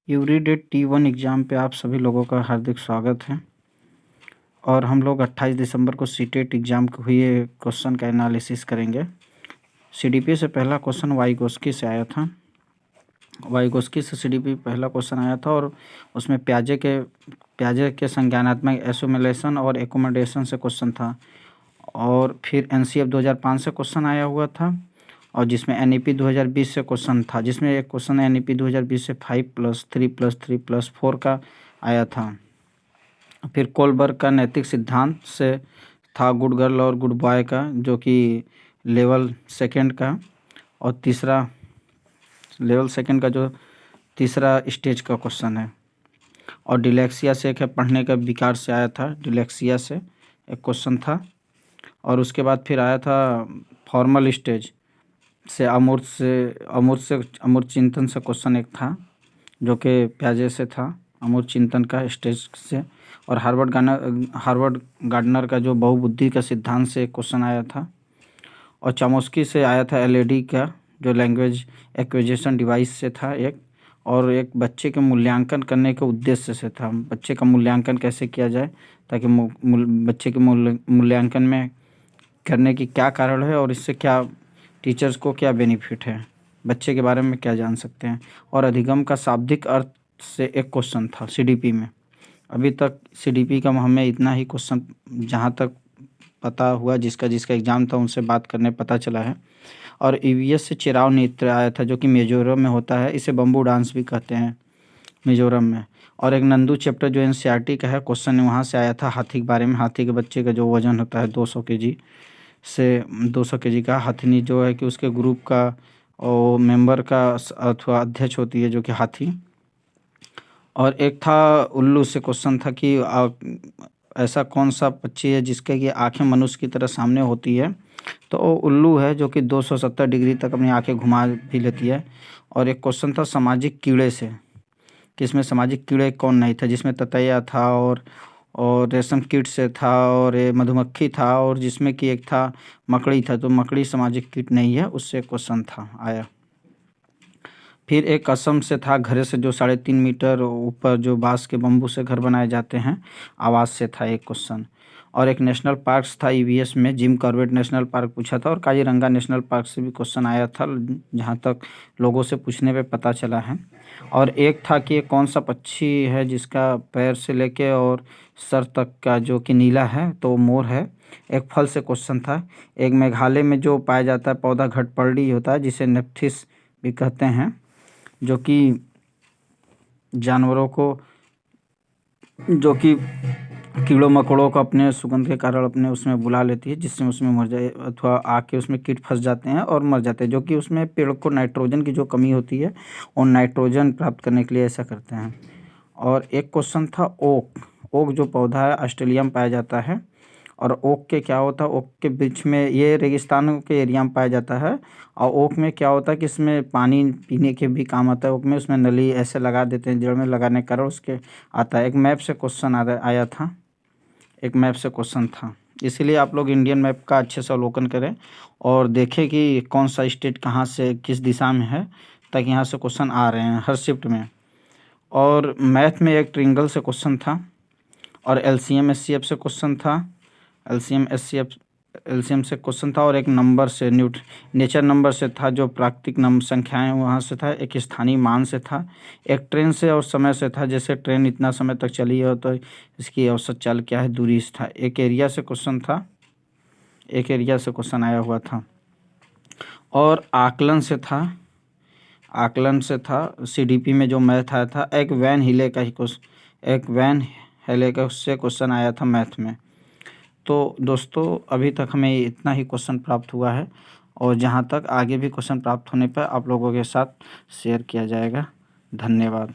यूरीडेट T1 exam पे आप सभी लोगों का हार्दिक स्वागत है। और हम लोग 28 दिसंबर को सीटेट एग्ज़ाम के हुए क्वेश्चन का एनालिसिस करेंगे। सीडीपी से पहला क्वेश्चन वाइगोस्की से आया था। वाइगोस्की से सीडीपी पहला क्वेश्चन आया था और उसमें प्याजे के संज्ञानात्मक एसोमिलेशन और एकोमोडेशन से क्वेश्चन था। और फिर एनसीएफ 2005 से क्वेश्चन आया हुआ था और जिसमें एनईपी 2020 से क्वेश्चन था, जिसमें एक क्वेश्चन एनईपी 2020 से 5+3+3+4 का आया था। फिर कोलबर्ग का नैतिक सिद्धांत से था गुड गर्ल और गुड बॉय का, जो कि लेवल सेकंड का और लेवल सेकंड का जो तीसरा स्टेज का क्वेश्चन है। और डिलेक्सिया से एक है पढ़ने का विकार से आया था, डिलेक्सिया से एक क्वेश्चन था। और उसके बाद फिर आया था फॉर्मल स्टेज से अमूर्त चिंतन से क्वेश्चन एक था, जो कि प्याजे से था, अमूर्त चिंतन का स्टेज से। और हार्वर्ड गार्डनर का जो बहुबुद्धि का सिद्धांत से एक क्वेश्चन आया था। और चॉम्स्की से आया था एलएडी का, जो लैंग्वेज एक्विजिशन डिवाइस से था एक। और एक बच्चे के मूल्यांकन करने के उद्देश्य से था, बच्चे का मूल्यांकन कैसे किया जाए ताकि बच्चे के मूल्यांकन में करने की क्या कारण है और इससे क्या टीचर्स को क्या बेनिफिट है, बच्चे के बारे में क्या जान सकते हैं। और अधिगम का शाब्दिक अर्थ से एक क्वेश्चन था सीडीपी में। अभी तक सीडीपी का हमें इतना ही क्वेश्चन जहाँ तक पता हुआ, जिसका एग्ज़ाम था उनसे बात करने पता चला है। और ईवीएस से चिराव नृत्य आया था, जो कि मिजोरम में होता है, इसे बम्बू डांस भी कहते हैं मिजोरम में। और एक नंदू चैप्टर जो एनसीईआरटी का है, क्वेश्चन वहाँ से आया था हाथी के बारे में। हाथी के बच्चे का जो वजन होता है 200 केजी से 200 केजी का। हथिनी जो है कि उसके ग्रुप का और मेंबर का अथवा अध्यक्ष होती है, जो कि हाथी। और एक था उल्लू से क्वेश्चन था कि ऐसा कौन सा पक्षी है जिसके कि आँखें मनुष्य की तरह सामने होती है, तो वो उल्लू है, जो कि 270 डिग्री तक अपनी आँखें घुमा भी लेती है। और एक क्वेश्चन था सामाजिक कीड़े से, कि इसमें सामाजिक कीड़े कौन नहीं था, जिसमें ततैया था और रेशम कीट से था और ये मधुमक्खी था और जिसमें कि एक था मकड़ी था, तो मकड़ी सामाजिक कीट नहीं है, उससे क्वेश्चन था आया। फिर एक असम से था, घरे से जो 3.5 मीटर ऊपर जो बांस के बम्बू से घर बनाए जाते हैं, आवाज़ से था एक क्वेश्चन। और एक नेशनल पार्क्स था ईवीएस में, जिम कॉर्बेट नेशनल पार्क पूछा था। और काजीरंगा नेशनल पार्क से भी क्वेश्चन आया था, जहाँ तक लोगों से पूछने पे पता चला है। और एक था कि कौन सा पक्षी है जिसका पैर से लेके और सर तक का जो कि नीला है, तो मोर है। एक फल से क्वेश्चन था। एक मेघालय में जो पाया जाता है पौधा घटपर्डी होता है, जिसे नेप्थिस भी कहते हैं, जो कि जानवरों को, जो कि कीड़ों मकोड़ों को अपने सुगंध के कारण अपने उसमें बुला लेती है, जिससे उसमें मर जाए अथवा आके उसमें कीट फंस जाते हैं और मर जाते हैं, जो कि उसमें पेड़ को नाइट्रोजन की जो कमी होती है और नाइट्रोजन प्राप्त करने के लिए ऐसा करते हैं। और एक क्वेश्चन था ओक जो पौधा है ऑस्ट्रेलिया में पाया जाता है। और ओक के क्या होता है, ओक के बीच में, ये रेगिस्तानों के एरिया में पाया जाता है। और ओक में क्या होता है कि इसमें पानी पीने के भी काम आता है ओक में, उसमें नली ऐसे लगा देते हैं, जड़ में लगाने के कारण उसके आता है। एक मैप से क्वेश्चन आया था, एक मैप से क्वेश्चन था। इसीलिए आप लोग इंडियन मैप का अच्छे से अवलोकन करें और देखें कि कौन सा स्टेट कहाँ से किस दिशा में है, ताकि यहाँ से क्वेश्चन आ रहे हैं हर शिफ्ट में। और मैथ में एक ट्रिंगल से क्वेश्चन था और एलसीएम एचसीएफ से क्वेश्चन था। एलसीएम से क्वेश्चन था और एक नंबर से नेचर नंबर से था, जो प्राकृतिक नंबर संख्याएं वहाँ से था। एक स्थानीय मान से था। एक ट्रेन से और समय से था, जैसे ट्रेन इतना समय तक चली है तो इसकी औसत चाल क्या है, दूरी से था। एक एरिया से क्वेश्चन था, एक एरिया से क्वेश्चन आया हुआ था। और आकलन से था सीडीपी में जो मैथ आया था। एक वैन हेले का उससे क्वेश्चन आया था मैथ में। तो दोस्तों अभी तक हमें इतना ही क्वेश्चन प्राप्त हुआ है और जहाँ तक आगे भी क्वेश्चन प्राप्त होने पर आप लोगों के साथ शेयर किया जाएगा। धन्यवाद।